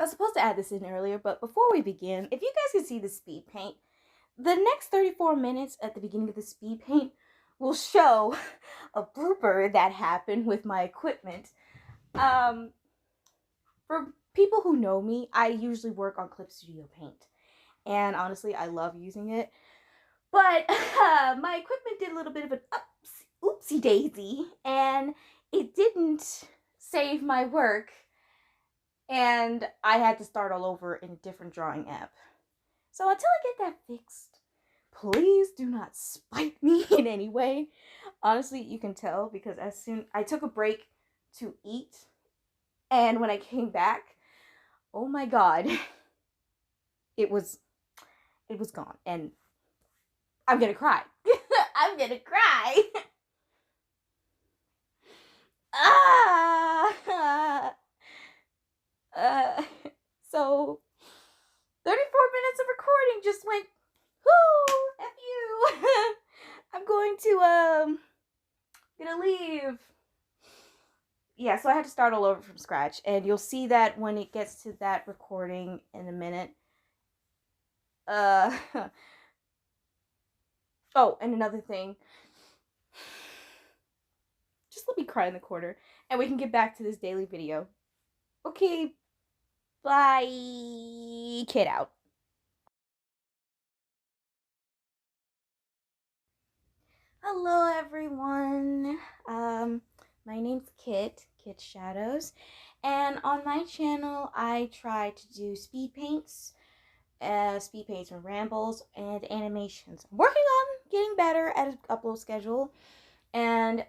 I was supposed to add this in earlier, but before we begin, if you guys can see the speed paint, the next 34 minutes at the beginning of the speed paint will show a blooper that happened with my equipment. For people who know me, I usually work on Clipstudio paint, and honestly, I love using it. But my equipment did a little bit of an oopsie daisy, and it didn't save my work, and I had to start all over in a different drawing app. So until I get that fixed, please do not spite me in any way. Honestly, you can tell because as soon I took a break to eat, and when I came back, oh my god, it was gone, and I'm gonna cry. I'm gonna cry. So 34 minutes of recording just went, whoo, F you. I'm going to, gonna leave. Yeah, so I had to start all over from scratch, and you'll see that when it gets to that recording in a minute. Oh, and another thing. Just let me cry in the corner, and we can get back to this daily video. Okay, bye. Kid out. Hello, everyone. My name's Kit Shadows, and on my channel, I try to do speed paints and rambles, and animations. I'm working on getting better at an upload schedule, and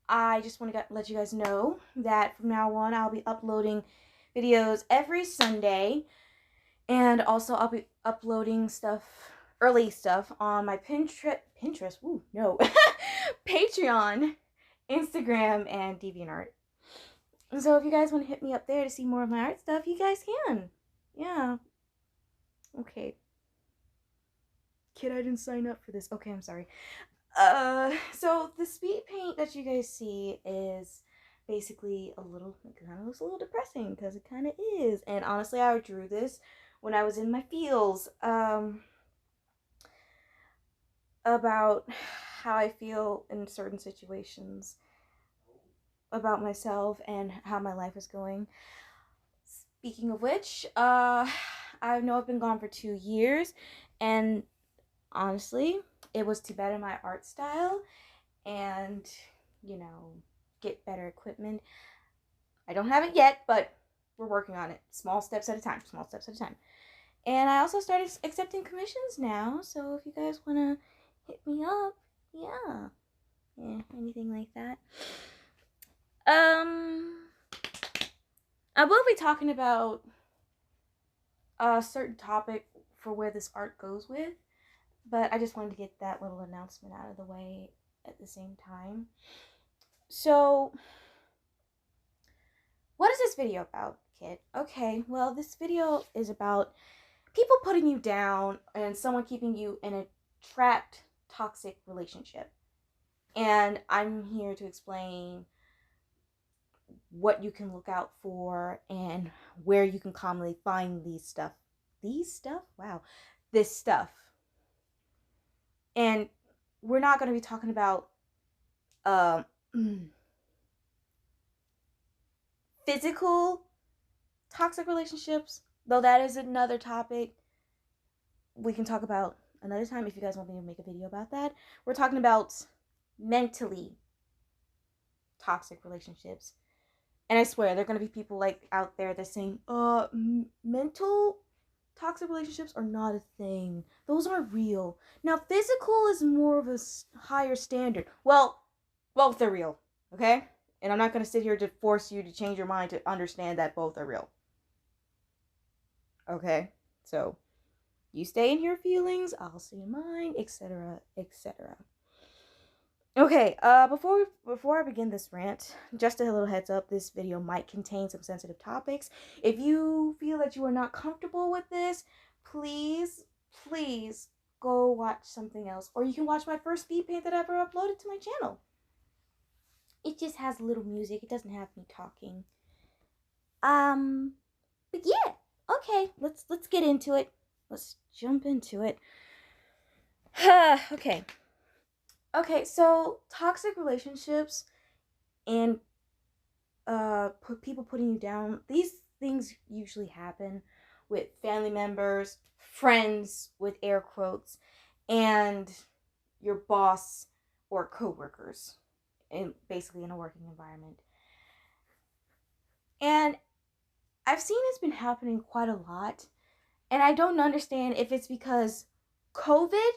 I just want to let you guys know that from now on, I'll be uploading videos every Sunday, and also I'll be uploading early stuff on my Pinterest, ooh, no, Patreon, Instagram, and DeviantArt. So if you guys want to hit me up there to see more of my art stuff, you guys can. Yeah. Okay. Kid, I didn't sign up for this. Okay, I'm sorry. So the speed paint that you guys see is basically it kind of looks a little depressing because it kind of is. And honestly, I drew this when I was in my feels, about how I feel in certain situations, about myself and how my life is going. Speaking of which, I know I've been gone for 2 years, and honestly, it was to better my art style and, get better equipment. I don't have it yet, but we're working on it. Small steps at a time. And I also started accepting commissions now, so if you guys want to hit me up, yeah, anything like that. I will be talking about a certain topic for where this art goes with, but I just wanted to get that little announcement out of the way at the same time. So, what is this video about, kid? Okay, well, this video is about people putting you down and someone keeping you in a trapped, toxic relationship. And I'm here to explain what you can look out for and where you can commonly find this stuff. Wow. This stuff. And we're not going to be talking about physical toxic relationships, though that is another topic we can talk about another time if you guys want me to make a video about that. We're talking about mentally toxic relationships. And I swear, there are going to be people out there that's saying, mental toxic relationships are not a thing. Those aren't real. Now, physical is more of a higher standard. Well, both are real, okay? And I'm not going to sit here to force you to change your mind to understand that both are real. Okay? So, you stay in your feelings, I'll stay in mine, etc., etc. Okay, before I begin this rant, just a little heads up, this video might contain some sensitive topics. If you feel that you are not comfortable with this, please go watch something else. Or you can watch my first speed paint that I ever uploaded to my channel. It just has a little music, it doesn't have me talking. But But yeah, okay, let's get into it. Let's jump into it. Okay. Okay, so toxic relationships and people putting you down. These things usually happen with family members, friends with air quotes, and your boss or coworkers, basically in a working environment. And I've seen it's been happening quite a lot, and I don't understand if it's because COVID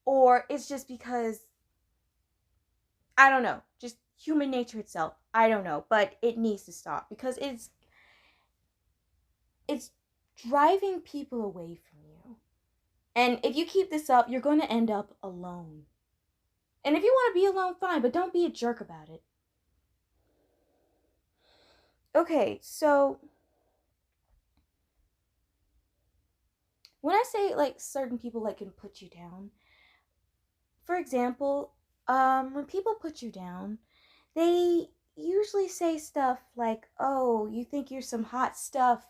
or it's just because, I don't know, just human nature itself. I don't know, but it needs to stop because it's driving people away from you. And if you keep this up, you're going to end up alone. And if you want to be alone, fine, but don't be a jerk about it. Okay, so when I say like certain people like can put you down, for example, when people put you down, they usually say stuff like, "Oh, you think you're some hot stuff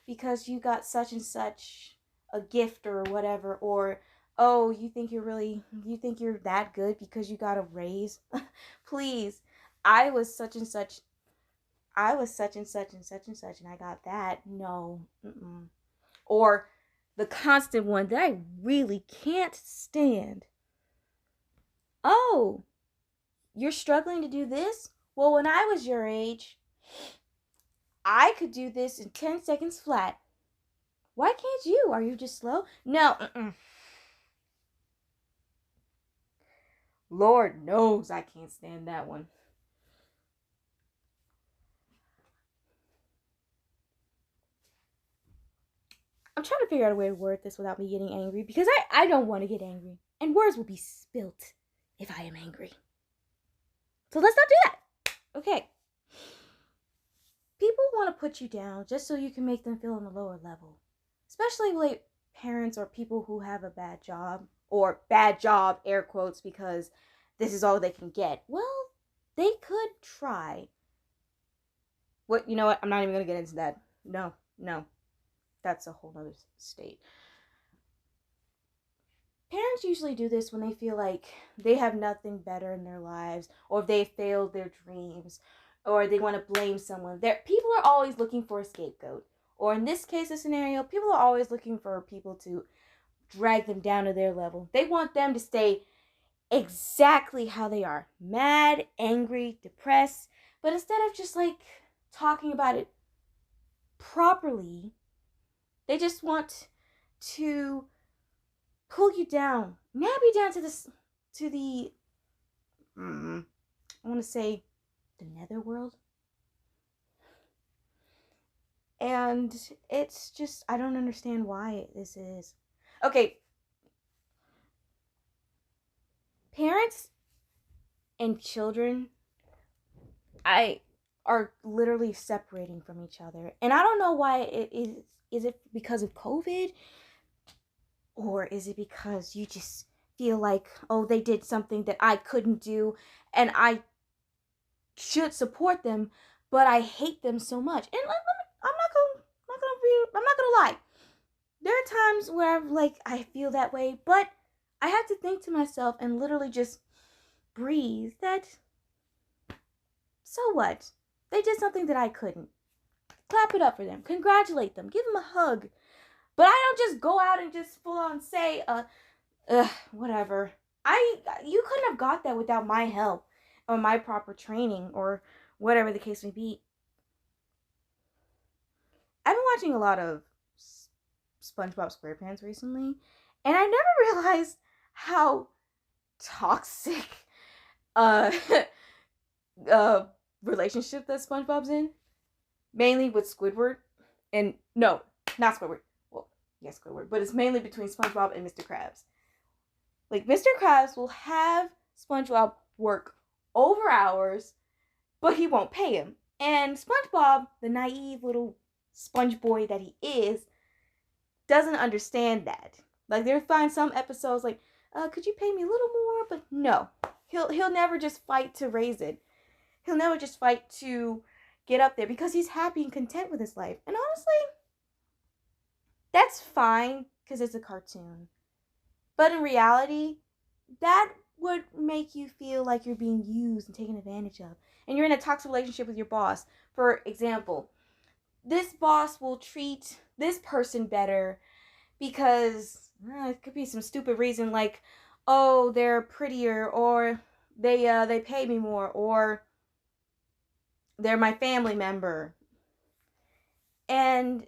because you got such and such a gift or whatever," or "Oh, you think you're that good because you got a raise." Please, I was such and such. I was such and such and such and such, and I got that. No. Mm-mm. Or the constant one that I really can't stand. "Oh, you're struggling to do this? Well, when I was your age, I could do this in 10 seconds flat. Why can't you? Are you just slow?" No. Lord knows I can't stand that one. I'm trying to figure out a way to word this without me getting angry because I don't want to get angry. And words will be spilt if I am angry. So let's not do that. Okay. People want to put you down just so you can make them feel on a lower level. Especially like parents or people who have a bad job, or bad job, air quotes, because this is all they can get. Well, they could try. What, you know what? I'm not even going to get into that. No. That's a whole other state. Parents usually do this when they feel like they have nothing better in their lives, or if they failed their dreams, or they want to blame someone. People are always looking for a scapegoat. Or in this case, a scenario, people are always looking for people to drag them down to their level. They want them to stay exactly how they are. Mad, angry, depressed. But instead of just like talking about it properly, they just want to pull you down, nab you down to the I want to say the netherworld. And it's just, I don't understand why this is. Okay. Parents and children, are literally separating from each other. And I don't know why it is. Is it because of COVID? Or is it because you just feel like, oh, they did something that I couldn't do and I should support them, but I hate them so much? And I'm not gonna lie. There are times where I feel that way, but I have to think to myself and literally just breathe that, so what? They did something that I couldn't. Clap it up for them. Congratulate them. Give them a hug. But I don't just go out and just full on say, whatever. You couldn't have got that without my help or my proper training or whatever the case may be. I've been watching a lot of SpongeBob SquarePants recently, and I never realized how toxic relationship that SpongeBob's in. Mainly with Squidward. And no, not Squidward. Well, yes, Squidward. But it's mainly between SpongeBob and Mr. Krabs. Like, Mr. Krabs will have SpongeBob work over hours, but he won't pay him. And SpongeBob, the naive little sponge boy that he is, doesn't understand that. Like, they'll find some episodes like, could you pay me a little more? But no. He'll never just fight to raise it. He'll never just fight to get up there because he's happy and content with his life. And honestly, That's fine because it's a cartoon. But in reality, that would make you feel like you're being used and taken advantage of. And you're in a toxic relationship with your boss. For example, this boss will treat this person better because it could be some stupid reason like, oh, they're prettier, or they pay me more, or they're my family member. And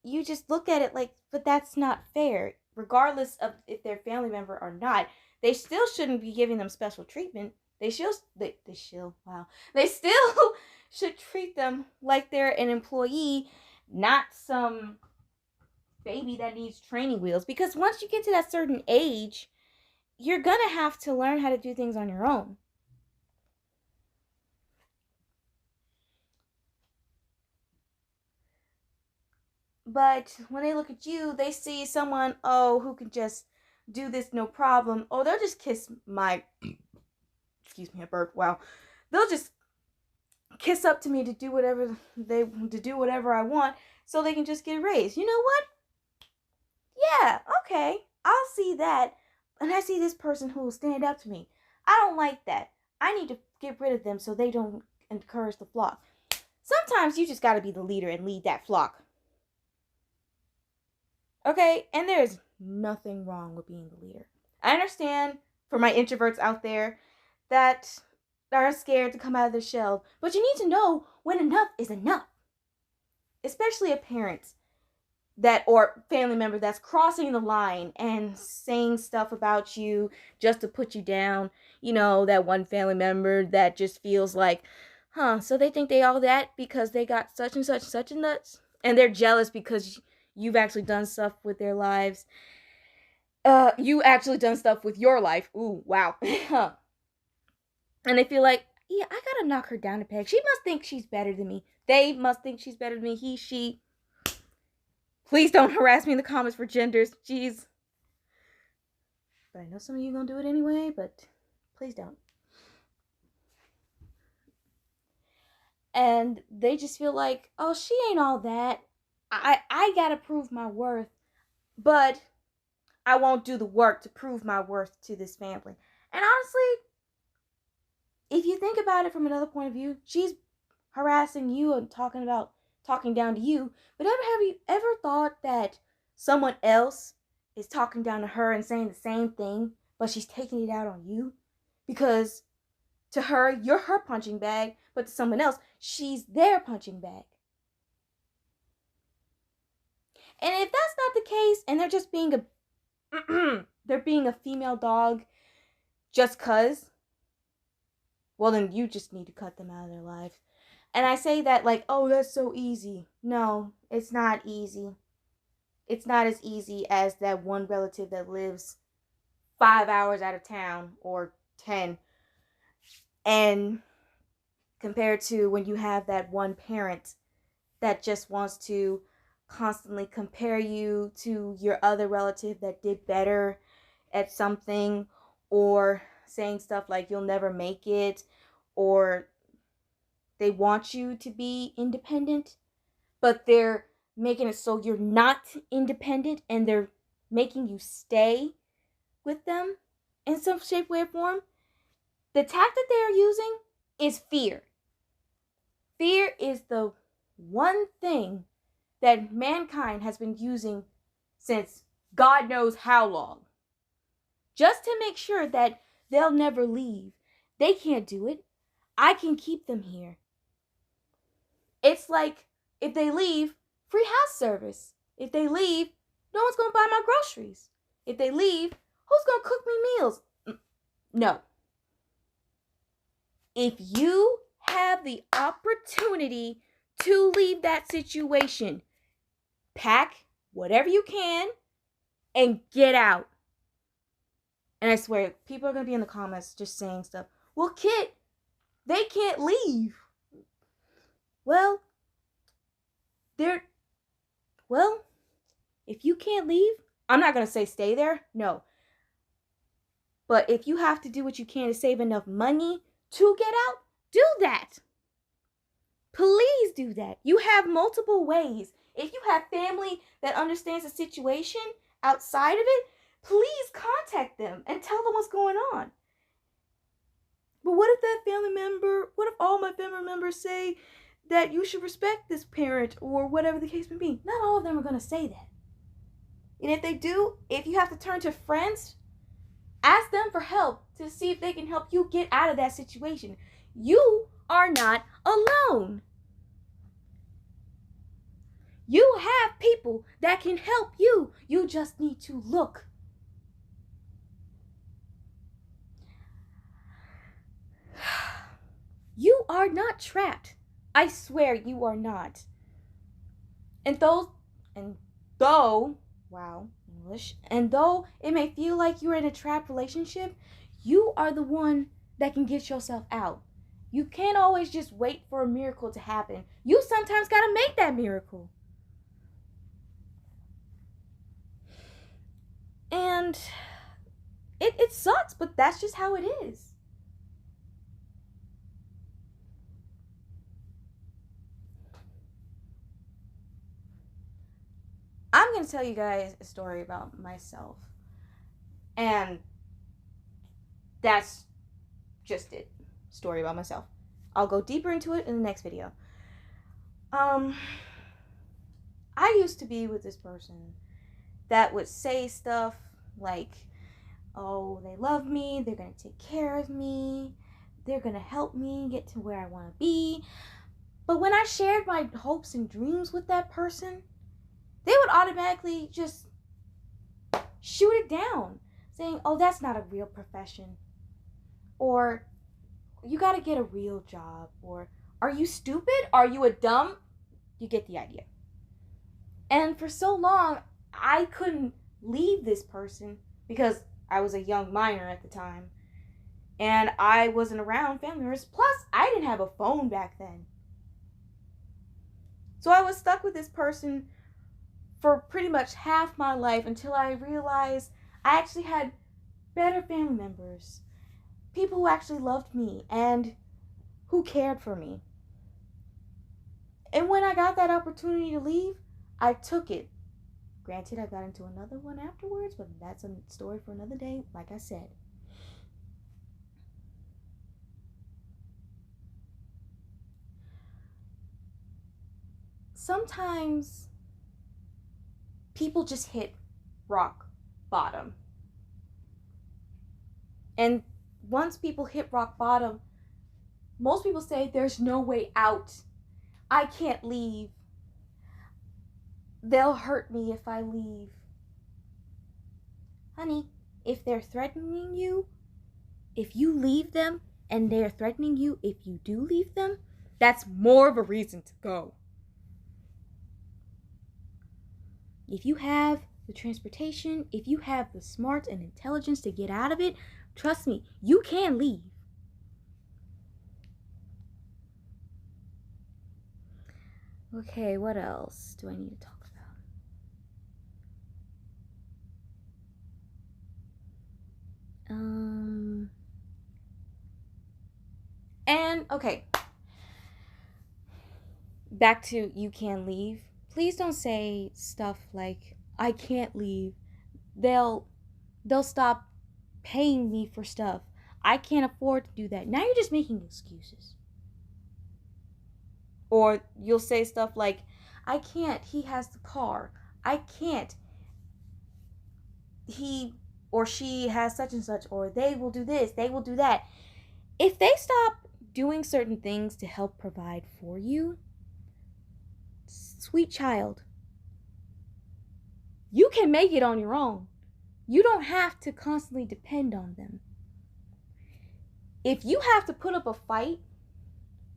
you just look at it like, but that's not fair. Regardless of if they're family member or not, they still shouldn't be giving them special treatment. They still should treat them like they're an employee, not some baby that needs training wheels. Because once you get to that certain age, you're gonna have to learn how to do things on your own. But when they look at you, they see someone, oh, who can just do this no problem. Oh, they'll just kiss my, excuse me, a burp. Wow. They'll just kiss up to me to do whatever I want, so they can just get a raise. You know what? Yeah, okay, I'll see that. And I see this person who will stand up to me. I don't like that. I need to get rid of them so they don't encourage the flock. Sometimes you just got to be the leader and lead that flock. Okay? And there's nothing wrong with being the leader. I understand for my introverts out there that are scared to come out of their shell, but you need to know when enough is enough. Especially a parent that or family member that's crossing the line and saying stuff about you just to put you down. You know, that one family member that just feels like, so they think they all that because they got such and such and nuts, and they're jealous because you've actually done stuff with their lives. You actually done stuff with your life. Ooh, wow. And they feel like, yeah, I gotta knock her down a peg. She must think she's better than me. They must think she's better than me. He, she. Please don't harass me in the comments for genders. Jeez. But I know some of you gonna do it anyway, but please don't. And they just feel like, oh, she ain't all that. I gotta prove my worth. But I won't do the work to prove my worth to this family. And honestly, if you think about it from another point of view, she's harassing you and talking down to you. But have you ever thought that someone else is talking down to her and saying the same thing, but she's taking it out on you? Because to her, you're her punching bag, but to someone else, she's their punching bag. And if that's not the case, and they're just being they're being a female dog just 'cause, well, then you just need to cut them out of their life. And I say that like, oh, that's so easy. No, it's not easy. It's not as easy as that one relative that lives 5 hours out of town or 10. And compared to when you have that one parent that just wants to constantly compare you to your other relative that did better at something, or saying stuff like you'll never make it, or they want you to be independent, but they're making it so you're not independent, and they're making you stay with them in some shape, way, or form. The tactic they are using is fear. Fear is the one thing that mankind has been using since God knows how long. Just to make sure that they'll never leave. They can't do it. I can keep them here. It's like, if they leave, free house service. If they leave, no one's going to buy my groceries. If they leave, who's going to cook me meals? No. If you have the opportunity to leave that situation, pack whatever you can and get out. And I swear, people are going to be in the comments just saying stuff. Well, Kit, they can't leave. Well, if you can't leave, I'm not going to say stay there. No. But if you have to do what you can to save enough money to get out, do that. Please do that. You have multiple ways. If you have family that understands the situation outside of it, please contact them and tell them what's going on. But what if all my family members say that you should respect this parent or whatever the case may be? Not all of them are going to say that. And if they do, if you have to turn to friends, ask them for help to see if they can help you get out of that situation. You are not alone. You have people that can help you. You just need to look. You are not trapped. I swear you are not. And though it may feel like you're in a trapped relationship, you are the one that can get yourself out. You can't always just wait for a miracle to happen. You sometimes gotta make that miracle. And it sucks, but that's just how it is. I'm going to tell you guys a story about myself. And that's just it. Story about myself. I'll go deeper into it in the next video. I used to be with this person that would say stuff like, oh, they love me, they're going to take care of me, they're going to help me get to where I want to be. But when I shared my hopes and dreams with that person, they would automatically just shoot it down, saying, oh, that's not a real profession. Or, you got to get a real job. Or, are you stupid? Are you a dumb? You get the idea. And for so long, I couldn't leave this person because I was a young minor at the time. And I wasn't around family members. Plus, I didn't have a phone back then. So I was stuck with this person for pretty much half my life until I realized I actually had better family members. People who actually loved me and who cared for me. And when I got that opportunity to leave, I took it. Granted, I got into another one afterwards, but that's a story for another day, like I said. Sometimes people just hit rock bottom. And once people hit rock bottom, most people say there's no way out. I can't leave. They'll hurt me if I leave. Honey, if they're threatening you, if you leave them and they're threatening you if you do leave them, that's more of a reason to go. If you have the transportation, if you have the smarts and intelligence to get out of it, trust me, you can leave. Okay, what else do I need to talk about? And okay, back to you can leave. Please don't say stuff like, I can't leave. They'll stop paying me for stuff. I can't afford to do that. Now you're just making excuses. Or you'll say stuff like, I can't, he has the car. I can't, he or she has such and such. Or they will do this, they will do that. If they stop doing certain things to help provide for you, sweet child, you can make it on your own. You don't have to constantly depend on them. If you have to put up a fight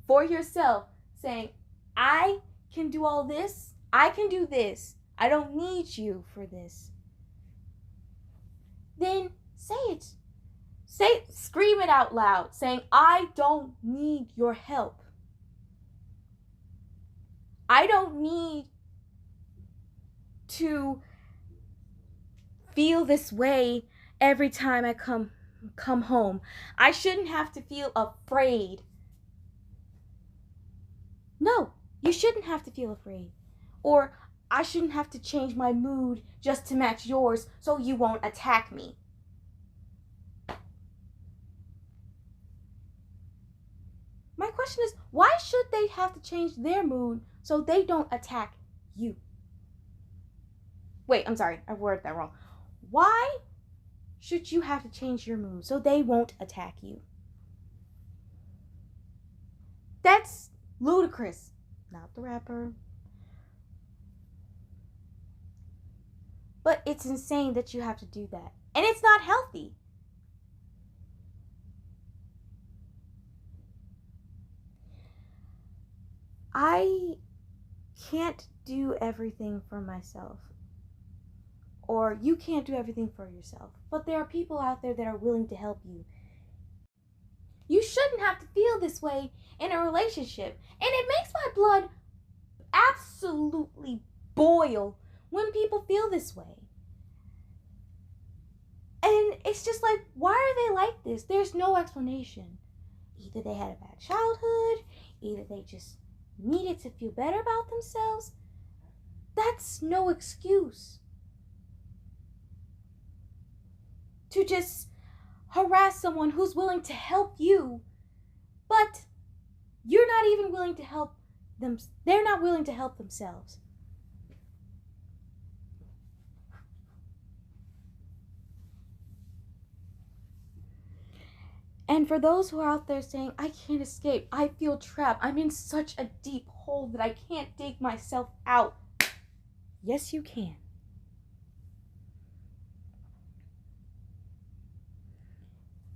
for yourself, saying, I can do all this, I can do this, I don't need you for this, then say it. Scream it out loud, saying, I don't need your help. I don't need to feel this way every time I come home. I shouldn't have to feel afraid. No, you shouldn't have to feel afraid. Or I shouldn't have to change my mood just to match yours so you won't attack me. My question is, why should they have to change their mood so they don't attack you? Wait, I'm sorry, I worded that wrong. Why should you have to change your mood so they won't attack you? That's ludicrous. Not the rapper. But it's insane that you have to do that. And it's not healthy. I can't do everything for myself. Or you can't do everything for yourself. But there are people out there that are willing to help you. You shouldn't have to feel this way in a relationship. And it makes my blood absolutely boil when people feel this way. And it's just like, why are they like this? There's no explanation. Either they had a bad childhood, either they just needed to feel better about themselves. That's no excuse to just harass someone who's willing to help you, but you're not even willing to help them. They're not willing to help themselves. And for those who are out there saying, I can't escape, I feel trapped, I'm in such a deep hole that I can't dig myself out. Yes, you can.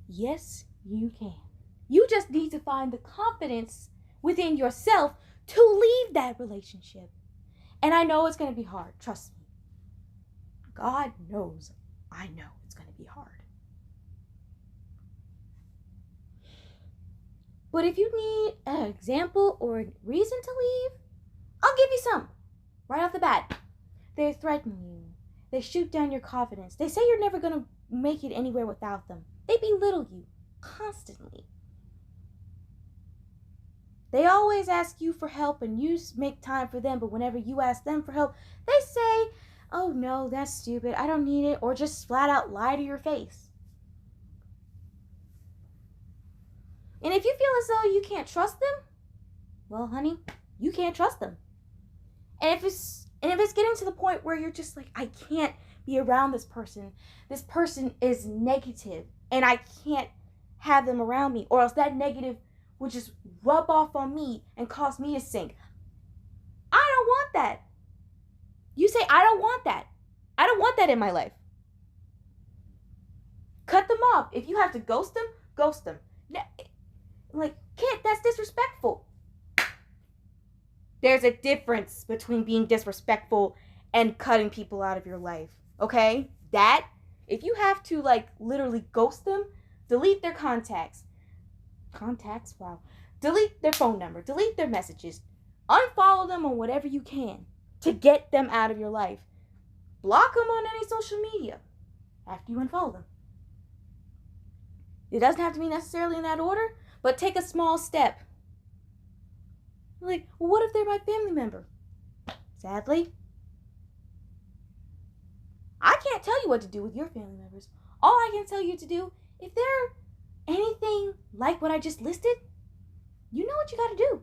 Yes, you can. You just need to find the confidence within yourself to leave that relationship. And I know it's going to be hard. Trust me. God knows I know it's going to be hard. But if you need an example or a reason to leave, I'll give you some. Right off the bat. They threaten you. They shoot down your confidence. They say you're never going to make it anywhere without them. They belittle you constantly. They always ask you for help and you make time for them, but whenever you ask them for help, they say, oh no, that's stupid, I don't need it, or just flat out lie to your face. And if you feel as though you can't trust them, well, honey, you can't trust them. And if it's getting to the point where you're just like, I can't be around this person is negative, and I can't have them around me, or else that negative would just rub off on me and cause me to sink. I don't want that. You say, I don't want that. I don't want that in my life. Cut them off. If you have to ghost them, ghost them. Like, kid, that's disrespectful. There's a difference between being disrespectful and cutting people out of your life. Okay? That, if you have to, like, literally ghost them, delete their contacts. Contacts? Wow. Delete their phone number. Delete their messages. Unfollow them on whatever you can to get them out of your life. Block them on any social media after you unfollow them. It doesn't have to be necessarily in that order, but take a small step. Like, well, what if they're my family member? Sadly, I can't tell you what to do with your family members. All I can tell you to do, if they're anything like what I just listed, you know what you got to do.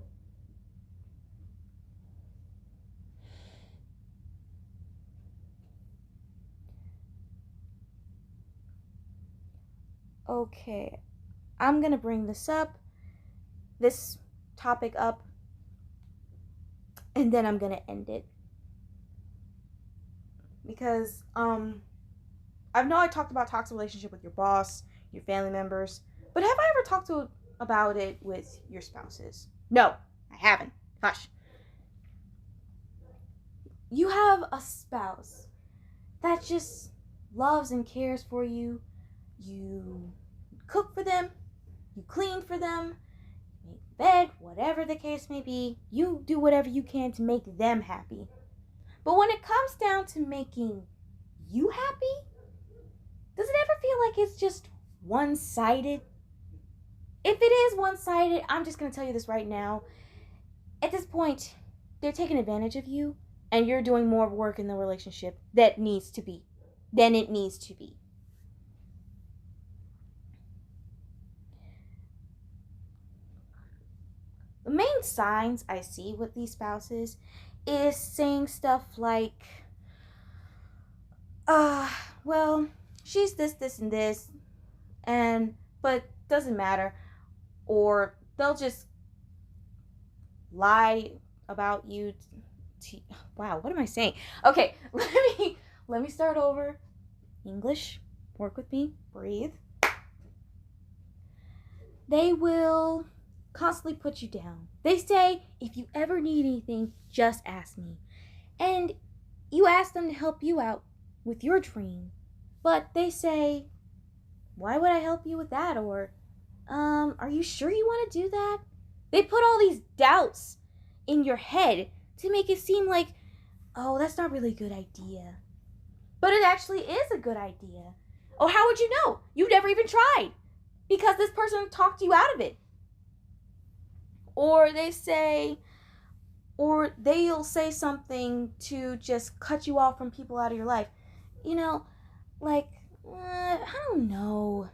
Okay, I'm going to bring this topic up, and then I'm going to end it. Because, I know I talked about toxic relationship with your boss, your family members, but have I ever talked about it with your spouses? No, I haven't. Hush. You have a spouse that just loves and cares for you. You cook for them. You clean for them. You make bed, whatever the case may be. You do whatever you can to make them happy. But when it comes down to making you happy, does it ever feel like it's just one-sided? If it is one-sided, I'm just going to tell you this right now. At this point, they're taking advantage of you and you're doing more work in the relationship than it needs to be. The main signs I see with these spouses is saying stuff like, well, she's this, this, and this, but doesn't matter. Or they'll just lie about you. Wow, what am I saying? Okay, let me start over. English, work with me, breathe. They will constantly put you down. They say, if you ever need anything, just ask me. And you ask them to help you out with your dream, but they say, why would I help you with that? Or, are you sure you want to do that? They put all these doubts in your head to make it seem like, oh, that's not really a good idea. But it actually is a good idea. Oh, how would you know? You've never even tried because this person talked you out of it. Or they'll say something to just cut you off from people out of your life. Like, I don't know.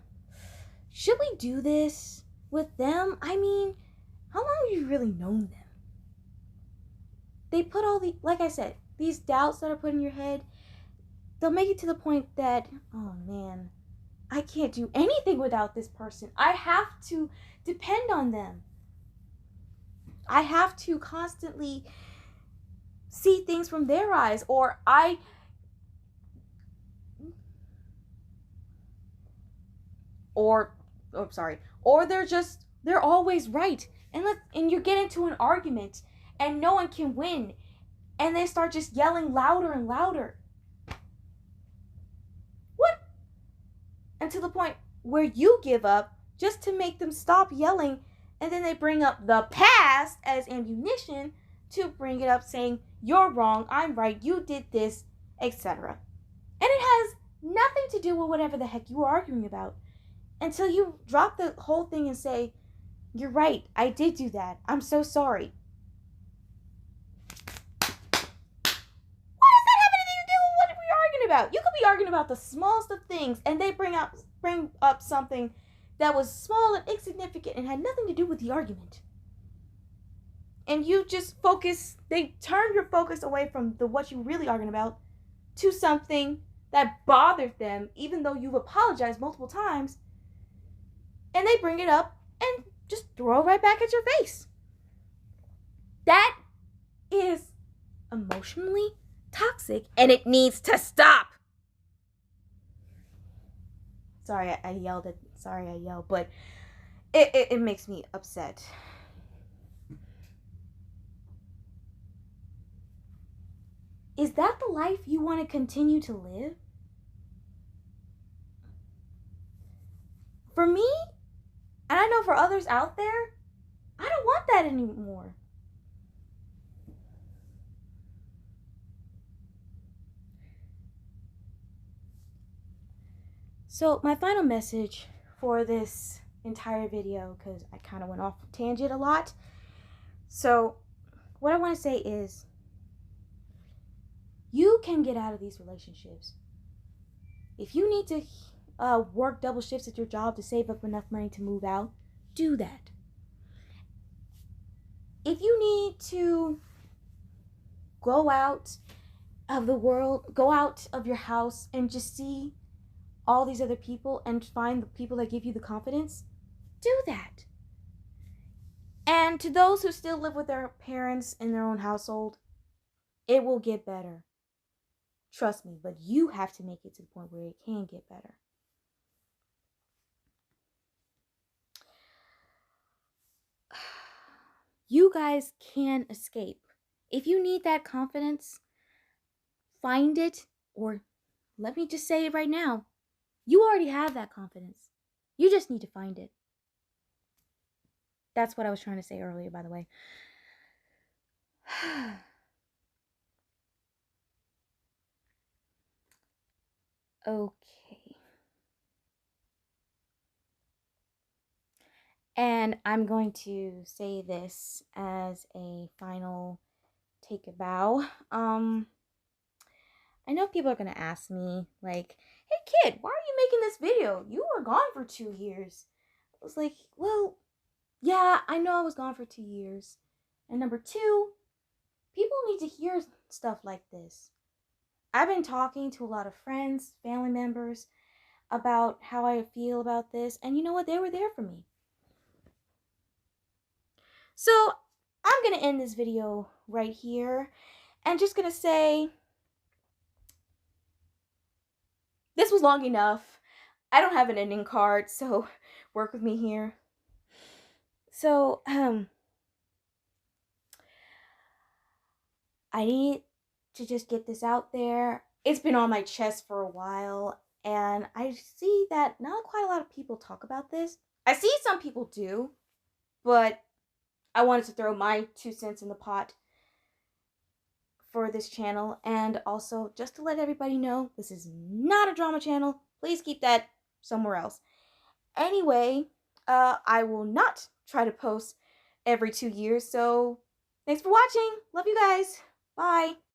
Should we do this with them? I mean, how long have you really known them? They put like I said, these doubts that are put in your head, they'll make it to the point that, oh man, I can't do anything without this person. I have to depend on them. I have to constantly see things from their eyes, or they're always right. And you get into an argument and no one can win, and they start just yelling louder and louder. What? And to the point where you give up just to make them stop yelling, and then they bring up the past as ammunition to bring it up, saying, you're wrong, I'm right, you did this, etc. And it has nothing to do with whatever the heck you were arguing about, until you drop the whole thing and say, you're right, I did do that, I'm so sorry. What does that have anything to do with what we're arguing about? You could be arguing about the smallest of things, and they bring up something that was small and insignificant and had nothing to do with the argument. And you just they turn your focus away from what you really arguing about to something that bothered them, even though you've apologized multiple times, and they bring it up and just throw it right back at your face. That is emotionally toxic, and it needs to stop. Sorry, I yelled, but it makes me upset. Is that the life you want to continue to live? For me, and I know for others out there, I don't want that anymore. So my final message for this entire video, because I kind of went off tangent a lot. So what I want to say is, you can get out of these relationships. If you need to work double shifts at your job to save up enough money to move out, do that. If you need to go out of the world, go out of your house and just see all these other people and find the people that give you the confidence, do that. And to those who still live with their parents in their own household, it will get better. Trust me, but you have to make it to the point where it can get better. You guys can escape. If you need that confidence, find it, or let me just say it right now. You already have that confidence. You just need to find it. That's what I was trying to say earlier, by the way. Okay. And I'm going to say this as a final take a bow. I know people are gonna ask me, like, hey kid, why are you making this video? You were gone for 2 years. I was like, well, yeah, I know I was gone for 2 years. And number two, people need to hear stuff like this. I've been talking to a lot of friends, family members about how I feel about this, and you know what? They were there for me. So I'm gonna end this video right here and just gonna say this was long enough. I don't have an ending card, so work with me here. So I need to just get this out there. It's been on my chest for a while, and I see that not quite a lot of people talk about this. I see some people do, but I wanted to throw my 2 cents in the pot for this channel, and also just to let everybody know this is not a drama channel. Please keep that somewhere else. Anyway, I will not try to post every 2 years, so thanks for watching. Love you guys. Bye.